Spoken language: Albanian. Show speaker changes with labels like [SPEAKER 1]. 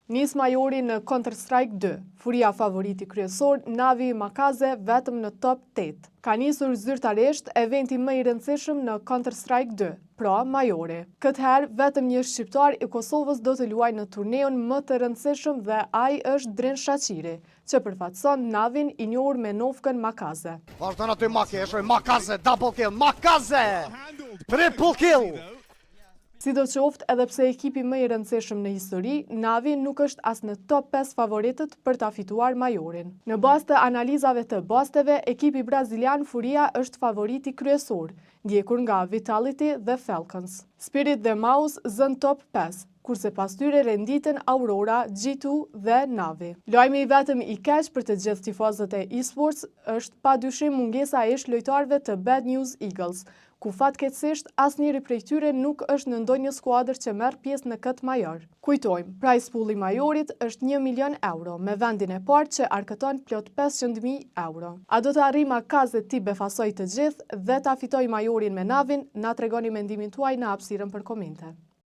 [SPEAKER 1] Nis majori në Counter-Strike 2, furia favoriti kryesor, Navi Makaze vetëm në top 8. Ka nisur zyrtarisht eventi më i rëndësishëm në Counter-Strike 2, pra majori. Këtë herë, vetëm një shqiptar i Kosovës do të luajë në turneun më të rëndësishëm dhe ai është Dren Shaqiri, që përfaqëson Navin i njohur me novkën Makaze.
[SPEAKER 2] Vazhdon aty Makaze, double kill, Makaze! Triple kill!
[SPEAKER 1] Sidoqoftë, edhe pse ekipi më i rëndësishëm në histori, Navi nuk është as në top 5 favoritët për ta fituar majorin. Në bazë të analizave të basteve, ekipi brazilian Furia është favoriti kryesor, ndjekur nga Vitality dhe Falcons. Spirit dhe Mouse zën top 5, kurse pas tyre renditen Aurora, G2 dhe Navi. Lajmi i vetëm i keq për të gjithë tifozët e eSports është padyshim mungesa e ish lojtarëve të Bad News Eagles, ku fatkeqësisht asnjëri prej tyre nuk është në ndonjë skuadër që merr pjesë në këtë major. Kujtojmë, prize pool i majorit është 1 milion euro, me vendin e parë që arkëton plot 500.000 euro. A do të arrijë Makaze ti befasoj të gjithë dhe ta fitoj majorin me Navin? Na tregoni mendimin tuaj në hapësirën për komente.